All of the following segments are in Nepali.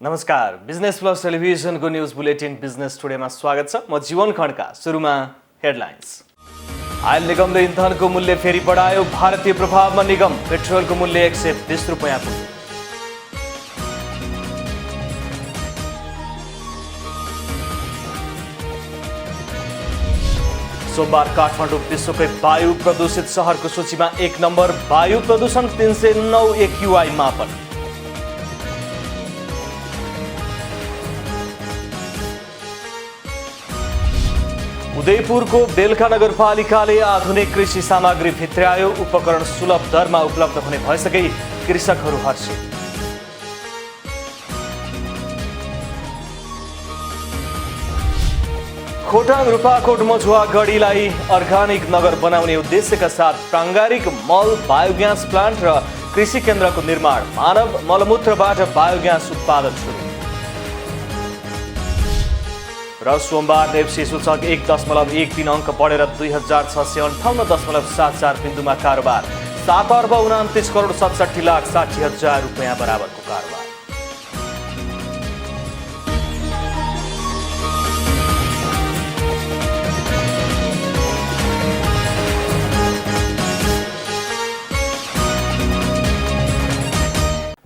नमस्कार, बिजनेस प्लस टेलिभिजनको न्यूज बुलेटिन बिजनेस टुडेमा स्वागत छ। म जीवन खड्का। सुरुमा हेडलाइन्स। आयल निगमले इन्धनको मूल्य फेरि बढायो। भारतीय प्रभावमा निगम, पेट्रोलको मूल्य 120 रुपैयाँ पुग्यो। सोमबार काठमाडौँ विश्वकै वायु प्रदूषित सहरको सूचीमा 1 नम्बर। वायु प्रदूषण 309 AQI मापन। उदयपुरको बेलका नगरपालिकाले आधुनिक कृषि सामग्री भित्र्यायो। उपकरण सुलभ दरमा उपलब्ध हुने भएसँगै कृषकहरू हर्षित। खोटाङ रूपाकोट मझुवा गढीलाई अर्गानिक नगर बनाउने उद्देश्यका साथ प्राङ्गारिक मल बायोग्यास प्लान्ट र कृषि केन्द्रको निर्माण। मानव मलमूत्रबाट बायोग्यास उत्पादन सुरु। र सोमबार नेप्सी सूचक 1.13 अङ्क बढेर 2658.74 बिन्दुमा कारोबार। 7,29,67,60,60,000 रुपैयाँ बराबरको कारोबार।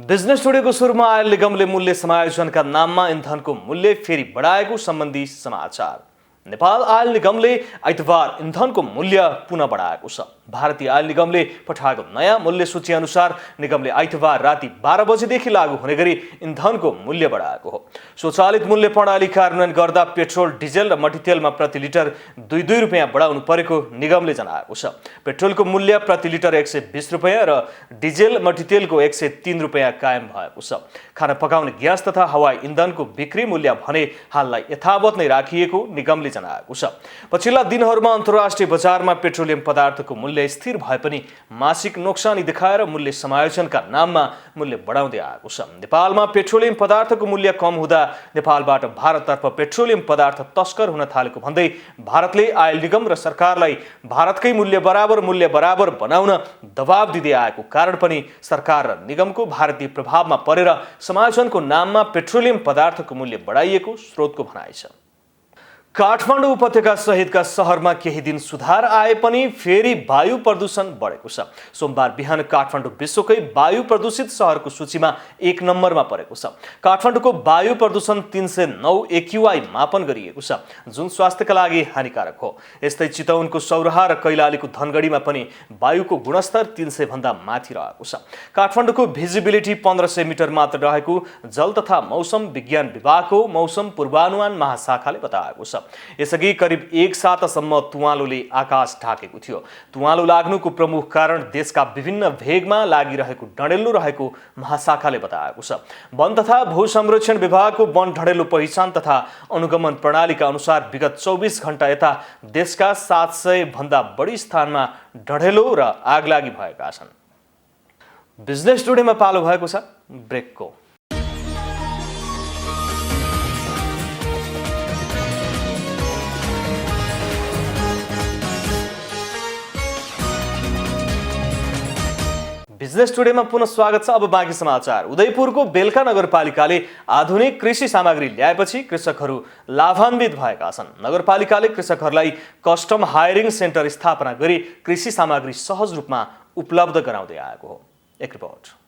बिजनेस टुडेको सुरुमा आयल निगमले मूल्य समायोजनका नाममा इन्धनको मूल्य फेरि बढाएको सम्बन्धी समाचार। नेपाल आयल निगमले आइतबार इन्धनको मूल्य पुनः बढाएको छ। भारतीय आयल निगमले पठाएको नयाँ मूल्य सूची अनुसार निगमले आइतबार राति 12 बजेदेखि लागू हुने गरी इन्धनको मूल्य बढाएको हो। स्वचालित मूल्य प्रणाली कार्यान्वयन गर्दा पेट्रोल, डिजेल र मट्टीतेलमा प्रति लिटर 2 रुपैयाँ बढाउनु परेको निगमले जनाएको छ। पेट्रोलको मूल्य प्रति लिटर 120 रुपैयाँ र डिजेल मट्टीतेलको 103 रुपैयाँ कायम भएको छ। खाना पकाउने ग्यास तथा हवाई इन्धनको बिक्री मूल्य भने हाललाई यथावत नै राखिएको निगमले जनाएको छ। पछिल्ला दिनहरूमा अन्तर्राष्ट्रिय बजारमा पेट्रोलियम पदार्थको मूल्य स्थिर भए पनि मासिक नोक्सानी देखाएर मूल्य समायोजनका नाममा मूल्य बढाउँदै आएको छ। नेपालमा पेट्रोलियम पदार्थको मूल्य कम हुँदा नेपालबाट भारततर्फ पेट्रोलियम पदार्थ तस्कर हुन थालेको भन्दै भारतले आयल निगम र सरकारलाई भारतकै मूल्य बराबर बनाउन दबाब दिँदै आएको कारण पनि सरकार र निगमको भारतीय प्रभावमा परेर समायोजनको नाममा पेट्रोलियम पदार्थको मूल्य बढाइएको स्रोतको भनाइ छ। काठमाडौँ उपत्यका सहितका सहरमा केही दिन सुधार आए पनि फेरि वायु प्रदूषण बढेको छ। सोमबार बिहान काठमाडौँ विश्वकै वायु प्रदूषित सहरको सूचीमा 1 नम्बरमा परेको छ। काठमाडौँको वायु प्रदूषण 309 AQI मापन गरिएको छ, जुन स्वास्थ्यका लागि हानिकारक हो। यस्तै चितवनको सौराहा र कैलालीको धनगढीमा पनि वायुको गुणस्तर 300 भन्दा माथि रहेको छ। काठमाडौँको भिजिबिलिटी 1500 मिटर मात्र रहेको जल तथा मौसम विज्ञान विभागको मौसम पूर्वानुमान महाशाखाले बताएको छ। यसअघि करिब 1 सातासम्म तुवालोले आकाश ढाकेको थियो। तुवालो लाग्नुको प्रमुख कारण देशका विभिन्न भेगमा लागिरहेको डढेल्लो रहेको महाशाखाले बताएको छ। वन तथा भू संरक्षण विभागको वन डढेल्लो पहिचान तथा अनुगमन प्रणालीका अनुसार विगत 24 घण्टा यता देशका 700 भन्दा बढी स्थानमा डढेल्लो र आगलागी भएका छन्। बिजनेस टुडेमा पालो भएको छ ब्रेकको। बिजनेस टुडेमा पुनः स्वागत छ। अब बाँकी समाचार। उदयपुरको बेलका नगरपालिकाले आधुनिक कृषि सामग्री ल्याएपछि कृषकहरू लाभान्वित भएका छन्। नगरपालिकाले कृषकहरूलाई कस्टम हायरिङ सेन्टर स्थापना गरी कृषि सामग्री सहज रूपमा उपलब्ध गराउँदै आएको हो। एक रिपोर्ट।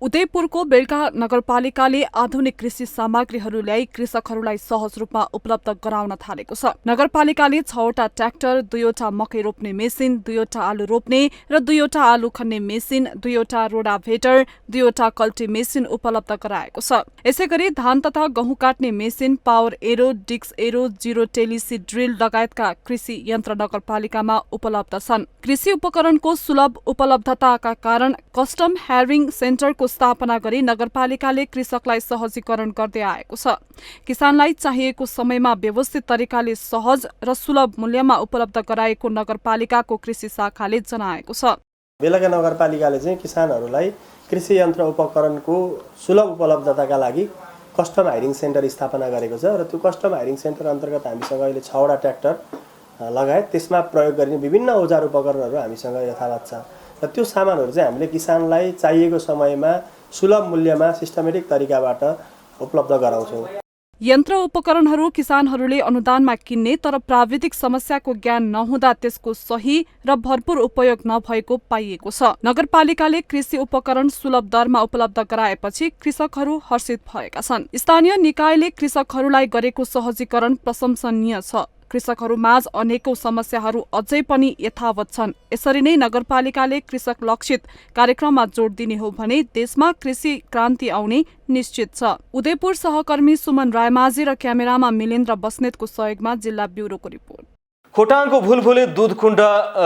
उदयपुरको बेलका नगरपालिकाले आधुनिक कृषि सामग्रीहरू ल्याई कृषकहरूलाई सहज रूपमा उपलब्ध गराउन थालेको छ। नगरपालिकाले 6वटा ट्र्याक्टर, 2वटा मकै रोप्ने मेसिन, 2वटा आलु रोप्ने र 2वटा आलु खन्ने मेसिन, 2वटा रोडाभेटर, 2वटा कल्टी मेसिन उपलब्ध गराएको छ। यसैगरी धान तथा गहुँ काट्ने machine, power harrow, disc harrow, zero till seed drill लगायतका कृषि यन्त्र नगरपालिकामा उपलब्ध छन्। कृषि उपकरणको सुलभ उपलब्धताका कारण कस्टम हायरिङ सेन्टरको स्थापना गरी नगरपालिकाले कृषकलाई सहजीकरण गर्दै आएको छ। किसानलाई चाहिएको समयमा व्यवस्थित तरिकाले सहज र सुलभ मूल्यमा उपलब्ध गराएको नगरपालिकाको कृषि शाखाले जनाएको छ। बेलका नगरपालिकाले चाहिँ किसानहरूलाई कृषि यन्त्र उपकरणको सुलभ उपलब्धताका लागि कस्टम हायरिङ सेन्टर स्थापना गरेको छ र त्यो कस्टम हायरिङ सेन्टर अन्तर्गत हामीसँग अहिले 6वटा ट्र्याक्टर लगायत त्यसमा प्रयोग गरिने विभिन्न औजार उपकरणहरू हामीसँग यथावत छ र त्यो सामानहरू चाहिँ हामीले किसानलाई चाहिएको समयमा सुलभ मूल्यमा सिस्टमेटिक तरिकाबाट उपलब्ध गराउँछौँ। यन्त्र उपकरणहरू किसानहरूले अनुदानमा किन्ने तर प्राविधिक समस्याको ज्ञान नहुँदा त्यसको सही र भरपूर उपयोग नभएको पाइएको छ। नगरपालिकाले कृषि उपकरण सुलभ दरमा उपलब्ध गराएपछि कृषकहरू हर्षित भएका छन्। स्थानीय निकायले कृषकहरूलाई गरेको सहजीकरण प्रशंसनीय छ। कृषकहरूमाझ अनेकौं समस्याहरू अझै पनि यथावत छन्। यसरी नै नगरपालिकाले कृषक लक्षित कार्यक्रममा जोड दिने हो भने देशमा कृषि क्रान्ति आउने निश्चित छ। उदयपुर सहकर्मी सुमन रायमाझी र क्यामेरामा मिलेन्द्र बस्नेतको सहयोगमा जिल्ला ब्युरोको रिपोर्ट। खोटाङको भुलभुले दुधकुण्ड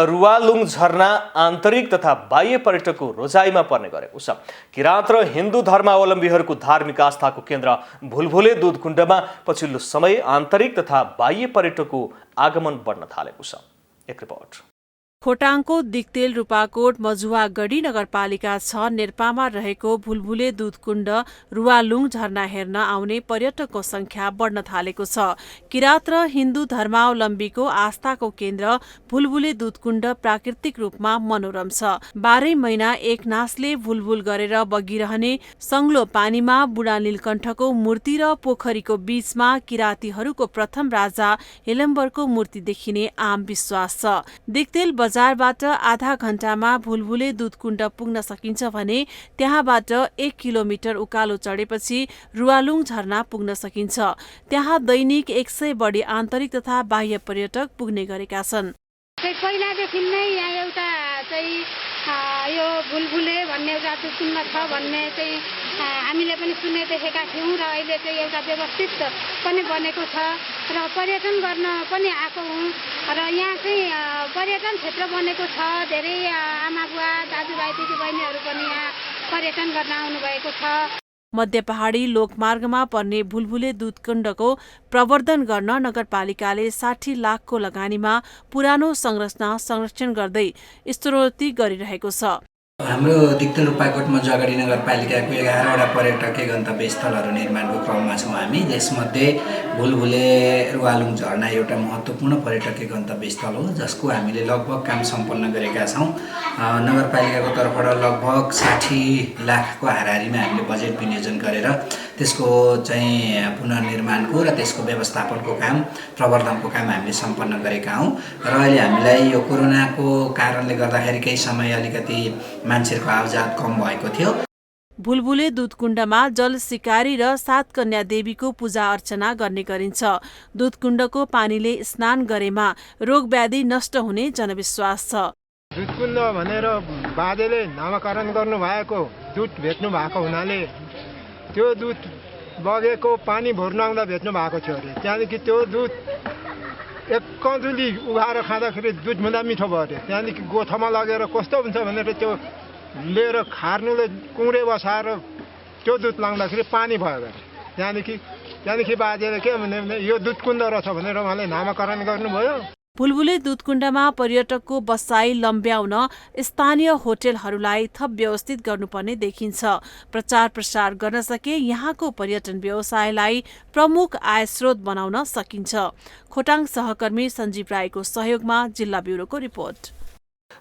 रुवालुङ झरना आन्तरिक तथा बाह्य पर्यटकको रोजाइमा पर्ने गरेको छ। किराँत र हिन्दू धर्मावलम्बीहरूको धार्मिक आस्थाको केन्द्र भुलभुले दुधकुण्डमा पछिल्लो समय आन्तरिक तथा बाह्य पर्यटकको आगमन बढ्न थालेको छ। एक रिपोर्ट। खोटाङको दिक्तेल रूपाकोट मजुवागढी नगरपालिका 6 नेर्पामा रहेको भुलभुले दुधकुण्ड रुवालुङ झरना हेर्न आउने पर्यटकको संख्या बढ्न थालेको छ। किराँत र हिन्दू धर्मावलम्बीको आस्थाको केन्द्र भुलभुले दुधकुण्ड प्राकृतिक रूपमा मनोरम छ। 12 महिना एक नासले भुलभुल गरेर बगिरहने सङ्लो पानीमा बुढा नीलकण्ठको मूर्ति र पोखरीको बीचमा किराँतीहरूको प्रथम राजा हेलम्बरको मूर्ति देखिने आम विश्वास छ। दिक्तेल बजारबाट आधा घण्टामा भुलभुले दुधकुण्ड पुग्न सकिन्छ भने त्यहाँबाट 1 किलोमिटर उकालो चढेपछि रुवालुङ झरना पुग्न सकिन्छ। त्यहाँ दैनिक 100 बढी आन्तरिक तथा बाह्य पर्यटक पुग्ने गरेका छन्। पहिलादेखि नै यहाँ एउटा चाहिँ यो भुलभुले भन्ने एउटा दुधकुण्ड छ भन्ने चाहिँ हामीले पनि सुने देखेका थियौँ र अहिले चाहिँ एउटा व्यवस्थित पनि बनेको छ र पर्यटन गर्न पनि आएको हुँ र यहाँ चाहिँ पर्यटन क्षेत्र बनेको छ। धेरै आमा बुवा दाजुभाइ दिदीबहिनीहरू पनि यहाँ पर्यटन गर्न आउनुभएको छ। मध्य पहाडी लोकमार्गमा पर्ने भुलभुले दुधकुण्डको प्रवर्धन गर्न नगरपालिकाले 60 लाखको लगानीमा पुरानो संरचना संरक्षण गर्दै स्तरोन्नति गरिरहेको छ। हाम्रो दिक्तेल रूपाकोट मजुवागढी नगरपालिकाको 11वटा पर्यटकीय गन्तव्य स्थलहरू निर्माणको क्रममा छौँ हामी। यसमध्ये भुलभुले रुवालुङ झरना एउटा महत्त्वपूर्ण पर्यटकीय गन्तव्य स्थल हो जसको हामीले लगभग काम सम्पन्न गरेका छौँ। नगरपालिकाको तर्फबाट लगभग 60 लाखको हाराहारीमा हामीले बजेट विनियोजन गरेर त्यसको चाहिँ पुनर्निर्माणको र त्यसको व्यवस्थापनको काम प्रवर्धनको काम हामीले सम्पन्न गरेका हौँ र अहिले हामीलाई यो कोरोनाको कारणले गर्दाखेरि केही समय अलिकति मान्छेहरूको आवजात कम भएको थियो। भुलभुले दुधकुण्डमा जल शिकारी र 7 कन्या देवीको पूजा अर्चना गर्ने गरिन्छ। दुधकुण्डको पानीले स्नान गरेमा रोग व्याधि नष्ट हुने जनविश्वास छ। दुधकुण्ड भनेर बाजेले नामकरण गर्नुभएको दुध भेट्नु भएको हुनाले त्यो दुध बगेको पानी भर्न आउँदा भेट्नु भएको थियो अरे। त्यहाँदेखि त्यो दुध एक कजुली उघाएर खाँदाखेरि दुधभन्दा मिठो भयो अरे। त्यहाँदेखि गोठामा लगेर कस्तो हुन्छ भनेर त्यो लिएर खार्नुले कुँडे बसाएर त्यो दुध लाउँदाखेरि पानी भयो अरे। त्यहाँदेखि बाजेले के भने यो दुधकुण्ड रहेछ भनेर उहाँले नामकरण गर्नुभयो। भुलभुले दुधकुण्डमा पर्यटकको बसाई लम्ब्याउन स्थानीय होटेलहरूलाई थप व्यवस्थित गर्नुपर्ने देखिन्छ। प्रचार प्रसार गर्न सके यहाँको पर्यटन व्यवसायलाई प्रमुख आय स्रोत बनाउन सकिन्छ। खोटाङ सहकर्मी सञ्जीव राईको सहयोगमा जिल्ला ब्युरोको रिपोर्ट।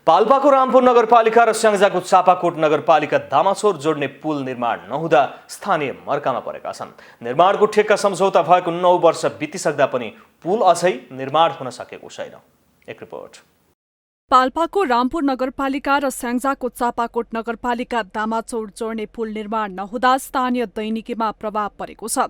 पाल्पाको रामपुर नगरपालिका र स्याङ्जाको चापाकोट नगरपालिका दामाचौर जोड्ने पुल निर्माण नहुँदा स्थानीय मर्कामा परेका छन्। निर्माणको ठेक्का सम्झौता भएको 9 वर्ष बितिसक्दा पनि पुल अझै निर्माण हुन सकेको छैन। एक रिपोर्ट। पाल्पाको रामपुर नगरपालिका र स्याङ्जाको चापाकोट नगरपालिका दामाचौर जोड्ने पुल निर्माण नहुँदा स्थानीय दैनिकीमा प्रभाव परेको छ।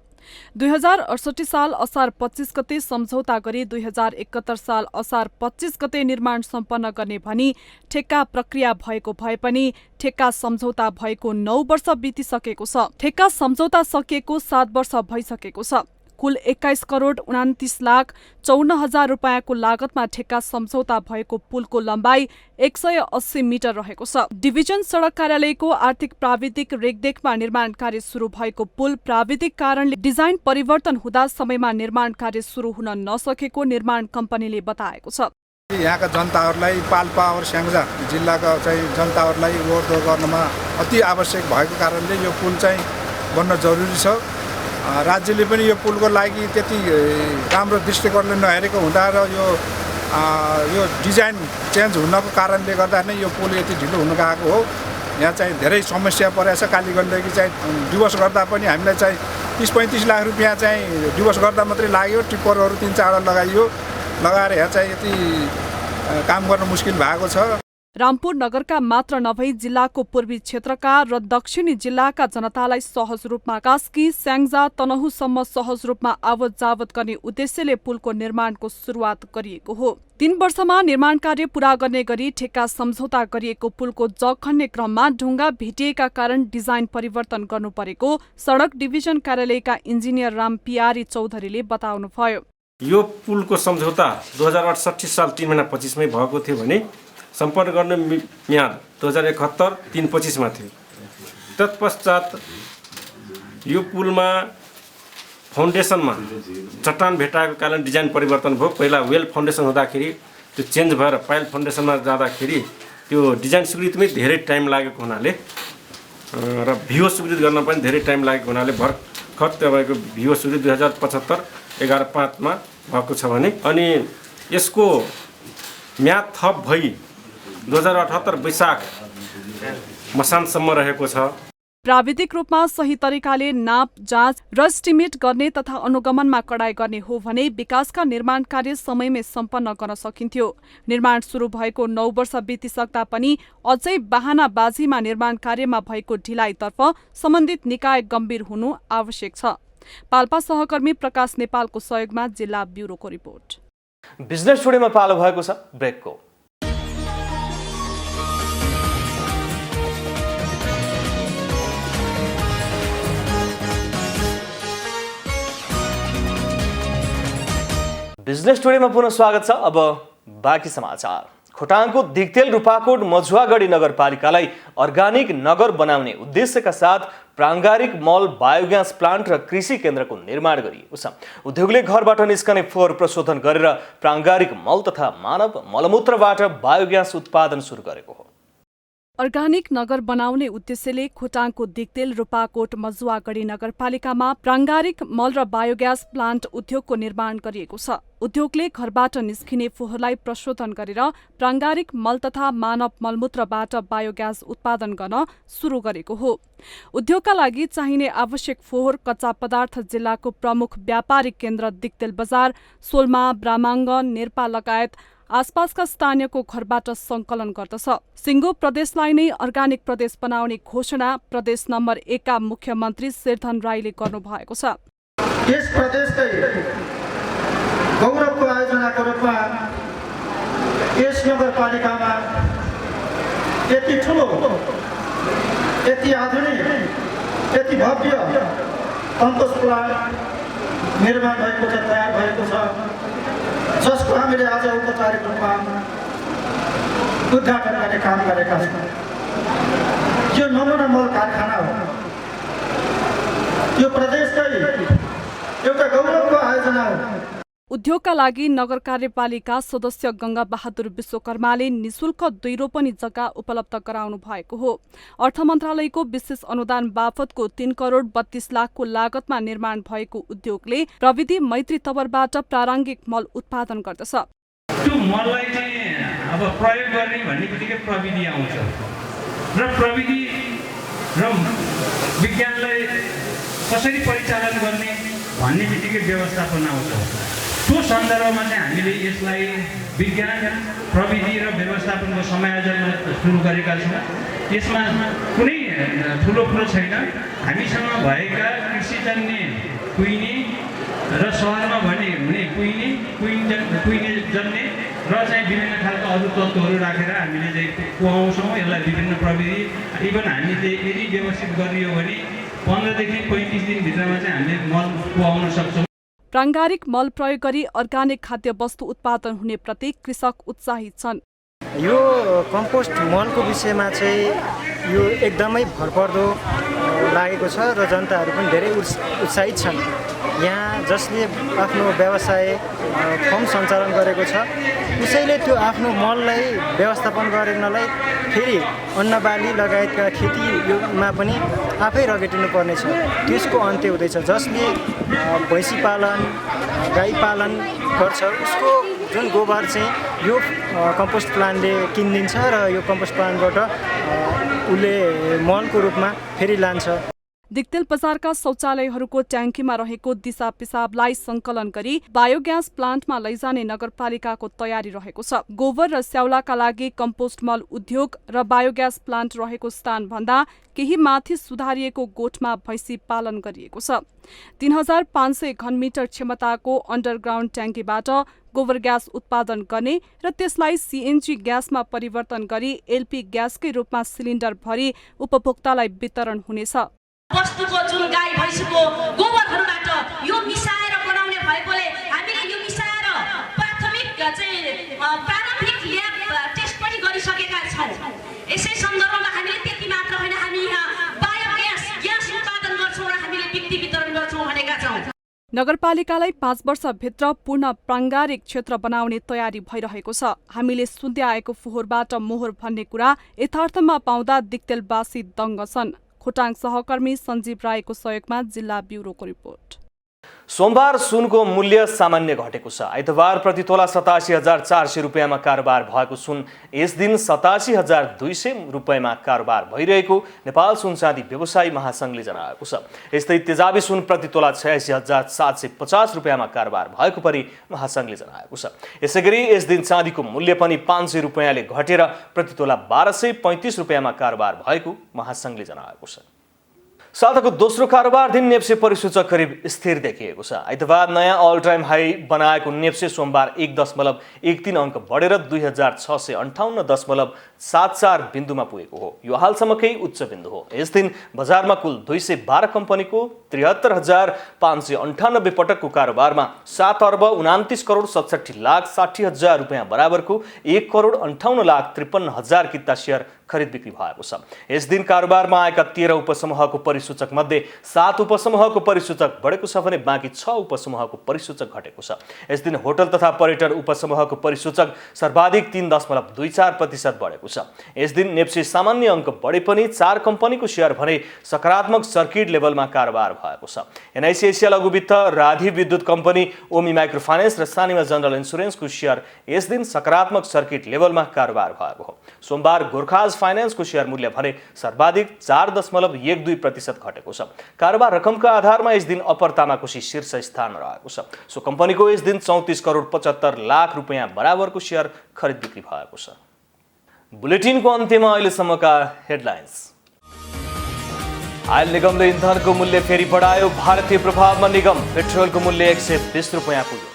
2068 साल असार 25 गते सम्झौता गरी 2071 साल असार 25 गते निर्माण सम्पन्न गर्ने भनी ठेक्का प्रक्रिया भएको भए पनि ठेक्का सम्झौता भएको 9 वर्ष बितिसकेको छ। ठेक्का सम्झौता सकिएको 7 वर्ष भइसकेको छ। कुल 21 करोड 29 लाख 54 हजार रुपियाँको लागतमा ठेक्का सम्झौता भएको पुलको लम्बाइ 180 मिटर रहेको छ। डिभिजन सडक कार्यालयको आर्थिक प्राविधिक रेखदेखमा निर्माण कार्य सुरु भएको पुल प्राविधिक कारणले डिजाइन परिवर्तन हुँदा समयमा निर्माण कार्य सुरु हुन नसकेको निर्माण कम्पनीले बताएको छ। यहाँका जनताहरूलाई पाल्पा और स्याङ्जा जिल्लाका चाहिँ जनताहरूलाई ओहोरदोहोर गर्नमा अति आवश्यक भएको कारणले यो पुल चाहिँ बन्न जरुरी छ। राज्यले पनि यो पुलको लागि त्यति राम्रो दृष्टिकोणले नहेरेको हुँदा र यो डिजाइन चेन्ज हुनको कारणले गर्दा नै यो पुल यति ढिलो हुन गएको हो। यहाँ चाहिँ धेरै समस्या परेको छ। काली गण्डकी चाहिँ डिभोर्स गर्दा पनि हामीलाई चाहिँ 30-35 लाख रुपियाँ चाहिँ डिभोर्स गर्दा मात्रै लाग्यो। टिप्परहरू 3-4 लगाइयो, लगाएर यहाँ चाहिँ यति काम गर्न मुस्किल भएको छ। रामपुर नगरका मात्र नभई जिल्लाको पूर्वी क्षेत्रका र दक्षिणी जिल्लाका जनतालाई सहज रूपमा कास्की, स्याङ्जा, तनहुसम्म सहज रूपमा आवत जावत गर्ने उद्देश्यले पुलको निर्माणको सुरुवात गरिएको हो। 3 वर्षमा निर्माण कार्य पूरा गर्ने गरी ठेक्का सम्झौता गरिएको पुलको जग खन्ने क्रममा ढुङ्गा भेटिएका कारण डिजाइन परिवर्तन गर्नु परेको सडक डिभिजन कार्यालयका इन्जिनियर राम पियारी चौधरीले बताउनुभयो। यो पुलको सम्झौता 2068 साल 3 महिना 25 मै भएको थियो भने सम्पन्न गर्ने म्याद 2071 3-25 मा थियो। तत्पश्चात यो पुलमा फाउन्डेसनमा चट्टान भेटाएको कारण डिजाइन परिवर्तन भयो। पहिला वेल फाउन्डेसन हुँदाखेरि त्यो चेन्ज भएर पाइल फाउन्डेसनमा जाँदाखेरि त्यो डिजाइन स्वीकृतिमै धेरै टाइम लागेको हुनाले र भिओ स्वीकृत गर्न पनि धेरै टाइम लागेको हुनाले भर्खर तपाईँको भिओ स्वीकृत 2075 11/5 मा भएको छ भने अनि यसको म्याद थप भई 2078 वैशाख मसान्तसम्म रहेको छ। प्राविधिक रूपमा सही तरिकाले नाप, जाँच र एस्टिमेट गर्ने तथा अनुगमनमा कडाई गर्ने हो भने विकासका निर्माण कार्य समयमै सम्पन्न गर्न सकिन्थ्यो। निर्माण सुरु भएको 9 वर्ष बितिसक्दा पनि अझै बहानाबाजीमा निर्माण कार्यमा भएको ढिलाइतर्फ सम्बन्धित निकाय गम्भीर हुनु आवश्यक छ। पाल्पा सहकर्मी प्रकाश नेपालको सहयोगमा जिल्ला ब्युरोको रिपोर्ट। बिजनेस टुडेमा पालो भएको छ ब्रेकको। बिजनेस टुडेमा पुनः स्वागत छ। अब बाँकी समाचार। खोटाङको दिगतेल, रूपाकोट, मझुवागढी नगरपालिकालाई अर्गानिक नगर बनाउने उद्देश्यका साथ प्राङ्गारिक मल, बायोग्यास प्लान्ट र कृषि केन्द्रको निर्माण गरिएको छ। उद्योगले घरबाट निस्कने फोहोर प्रशोधन गरेर प्राङ्गारिक मल तथा मानव मलमूत्रबाट बायोग्यास उत्पादन सुरु गरेको हो। अर्गानिक नगर बनाउने उद्देश्यले खोटाङको दिगतेल, रूपाकोट, मजुवागढी नगरपालिकामा प्राङ्गारिक मल र बायोग्यास प्लान्ट उद्योगको निर्माण गरिएको छ। उद्योगले घरबाट निस्किने फोहोरलाई प्रशोधन गरेर प्राङ्गारिक मल तथा मानव मलमूत्रबाट बायोग्यास उत्पादन गर्न सुरु गरेको हो। उद्योगका लागि चाहिने आवश्यक फोहोर कच्चा पदार्थ जिल्लाको प्रमुख व्यापारिक केन्द्र दिगतेल बजार, सोल्मा, ब्राह्मणगञ्ज, नेर्पा लगायत आसपासका स्थानीयको घरबाट संकलन गर्दछ। सिङ्गो प्रदेशलाई नै अर्गानिक प्रदेश बनाउने घोषणा प्रदेश नम्बर 1 का मुख्यमन्त्री शेरधन राईले गर्नुभएको छ। यस प्रदेशकै गौरवको आयोजनाको रूपमा यस नगरपालिकामा यति ठुलो, यति आधुनिक, यति भव्य कम्पोस्ट प्लान्ट निर्माण भएको छ, तयार भएको छ, जसको हामीले आज औपचारिक रूपमा उद्घाटन गर्ने काम गरेका छौँ। यो नमुना मल कारखाना हो। यो प्रदेशकै एउटा गौरवको आयोजना हो। उद्योगका लागि नगर कार्यपालिका सदस्य गंगा बहादुर विश्वकर्माले निशुल्क 2 रोपनी जग्गा उपलब्ध गराउनु भएको हो। अर्थ मन्त्रालयको विशेष अनुदान बापतको 3 करोड 32 लाखको लागतमा निर्माण भएको उद्योगले प्रविधि मैत्री तवरबाट प्रारङ्गिक मल उत्पादन गर्दछ। त्यो मललाई चाहिँ अब प्रयोग गर्ने भन्ने बित्तिकै प्रविधि आउँछ र प्रविधि र विज्ञानलाई कसरी परिचालन गर्ने भन्ने बित्तिकै व्यवस्थापन आउँछ। त्यो सन्दर्भमा चाहिँ हामीले यसलाई विज्ञान, प्रविधि र व्यवस्थापनको समायोजनमा सुरु गरेका छौँ। यसमा कुनै ठुलो कुरो छैन। हामीसँग भएका कृषिजन्य कुहिने र सहरमा भने हुने कुहिने जन्य र चाहिँ विभिन्न खालका अरू तत्त्वहरू राखेर हामीले चाहिँ कुहाउँछौँ। यसलाई विभिन्न प्रविधि इभन हामीले यदि व्यवस्थित गरियो भने 15 देखि 35 दिनभित्रमा चाहिँ हामीले मल कुहाउन सक्छौँ। प्राङ्गारिक मल प्रयोग गरी अर्गानिक खाद्य वस्तु उत्पादन हुने प्रति कृषक उत्साहित छन्। यो कम्पोस्ट मलको विषयमा चाहिँ यो एकदमै भरपर्दो लागेको छ र जनताहरू पनि धेरै उत्साहित छन्। यहाँ जसले आफ्नो व्यवसाय फर्म सञ्चालन गरेको छ उसैले त्यो आफ्नो मललाई व्यवस्थापन गर्नलाई फेरि अन्नबाली लगायतका खेतीमा पनि आफै रगेटिनु पर्नेछ। त्यसको अन्त्य हुँदैछ। जसले भैँसी पालन, गाई पालन गर्छ उसको जुन गोबर चाहिँ यो कम्पोस्ट प्लान्टले किनिदिन्छ र यो कम्पोस्ट प्लान्टबाट उसले मलको रूपमा फेरि लान्छ। दिक्तेल बजारका शौचालयहरूको ट्याङ्कीमा रहेको दिशा पिसाबलाई संकलन गरी बायोग्यास प्लान्टमा लैजाने नगरपालिकाको तयारी रहेको छ। गोबर र स्याउलाका लागि कम्पोस्ट मल उद्योग र बायोग्यास प्लान्ट रहेको स्थानभन्दा केही माथि सुधारिएको गोठमा भैँसी पालन गरिएको छ। 3500 घनमिटर क्षमताको अन्डरग्राउन्ड ट्याङ्कीबाट गोबर ग्यास उत्पादन गर्ने र त्यसलाई सीएनजी ग्यासमा परिवर्तन गरी एलपी ग्यासकै रूपमा सिलिन्डर भरी उपभोक्तालाई वितरण हुनेछ। वस्तुको जुन गाई भैँसीको गोबरहरूबाट यो मिसाएर बनाउने भएकोले हामीले यो मिसाएर प्रारम्भिक ल्याब टेस्ट पनि गरिसकेका छौँ। यसै सन्दर्भमा हामीले त्यति मात्र होइन, हामी यहाँ बायोग्यास उत्पादन गर्छौँ र हामीले बिक्री वितरण गर्छौँ भनेका छौँ। नगरपालिकालाई 5 वर्षभित्र पूर्ण प्राङ्गारिक क्षेत्र बनाउने तयारी भइरहेको छ। हामीले सुन्दै आएको फोहोरबाट मोहोर भन्ने कुरा यथार्थमा पाउँदा दिक्तेलवासी दङ्ग छन्। खोटाङ सहकर्मी सञ्जीव राईको सहयोगमा जिल्ला ब्युरोको रिपोर्ट। सोमबार सुनको मूल्य सामान्य घटेको छ। आइतबार प्रति तोला 87,400 रुपियाँमा कारोबार भएको सुन यस दिन 87,200 रुपियाँमा कारोबार भइरहेको नेपाल सुन चाँदी व्यवसायी महासङ्घले जनाएको छ। यस्तै तेजाबी सुन प्रति तोला 86,750 रुपियाँमा कारोबार भएको पनि महासङ्घले जनाएको छ। यसैगरी यस दिन चाँदीको मूल्य पनि 500 रुपियाँले घटेर प्रति तोला 1235 रुपियाँमा कारोबार भएको महासङ्घले जनाएको छ। साताको दोस्रो कारोबार दिन नेप्से परिसूचक करिब स्थिर देखिएको छ। आइतबार नयाँ अल टाइम हाई बनाएको नेप्से सोमबार 1.13 अङ्क बढेर 2658.74 बिन्दुमा पुगेको हो। यो हालसम्मकै उच्च बिन्दु हो। यस दिन बजारमा कुल 212 कम्पनीको 73,598 पटकको कारोबारमा 7,29,67,60,60,000 रुपियाँ बराबरको 1,58,53,50,000 किता सेयर खरिद बिक्री भएको छ। यस दिन कारोबारमा आएका 13 उपसमूहको परिसूचक मध्ये 7 उपसमूहको परिसूचक बढेको छ भने बाँकी 6 उपसमूहको परिसूचक घटेको छ। यस दिन होटल तथा पर्यटन उपसमूहको परिसूचक सर्वाधिक 3.24% बढेको छ। यस दिन नेप्से सामान्य अङ्क बढे पनि 4 कम्पनीको सेयर भने सकारात्मक सर्किट लेभलमा कारोबार भएको छ। एनआइसी एसिया लघु वित्त, राधी विद्युत कम्पनी, ओमी माइक्रो फाइनेन्स र सानिमा जनरल इन्सुरेन्सको सेयर यस दिन सकारात्मक सर्किट लेभलमा कारोबार भएको हो। सोमबार गोर्खाज फाइनेन्सको सेयर मूल्य भने सर्वाधिक 4.12% घटेको छ। कारोबार रकमका आधारमा यस दिन अप्पर तामाकोशी शीर्ष स्थान रहेको छ। सो कम्पनीको यस दिन 34,75,00,000 रुपियाँ बराबरको सेयर खरिद बिक्री भएको छ। बुलेटिनको अन्त्यमा अहिलेसम्मका हेडलाइन्स। आयल निगमले इन्धनको मूल्य फेरि बढायो। भारतीय प्रभावमा निगम, पेट्रोलको मूल्य 120 रुपियाँ पुग्यो।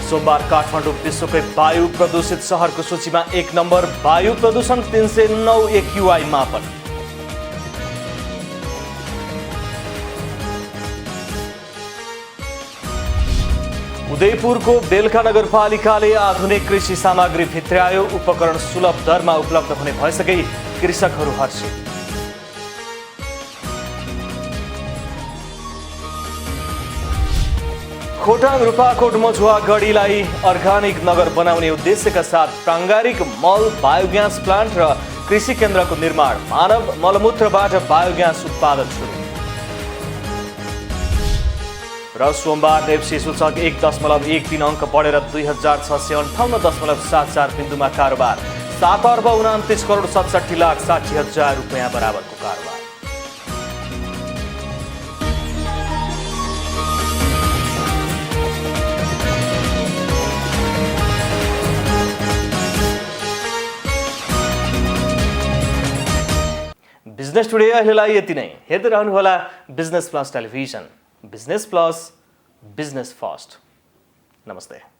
सोमबार काठमाडौँ विश्वकै वायु प्रदूषित शहरको सूचीमा 1 नम्बर। वायु प्रदूषण 309 AQI मापन। उदयपुरको बेलका नगरपालिकाले आधुनिक कृषि सामग्री भित्र्यायो। उपकरण सुलभ दरमा उपलब्ध हुने भएसँगै कृषकहरू हर्षित। खोटाङ रूपाकोट मझुवा गढीलाई अर्गानिक नगर बनाउने उद्देश्यका साथ प्राङ्गारिक मल बायोग्यास प्लान्ट र कृषि केन्द्रको निर्माण। मानव मलमूत्रबाट बायोग्यास उत्पादन सुरु। र सोमबार नेप्से सूचक 1.13 अङ्क बढेर 2658.74 बिन्दुमा कारोबार। 7,29,67,60,000 रुपियाँ बराबरको कारोबार। बिजनेस टुडे अहिलेलाई यति नै। हेर्दै रहनुहोला business plus television. Business plus, business first. नमस्ते।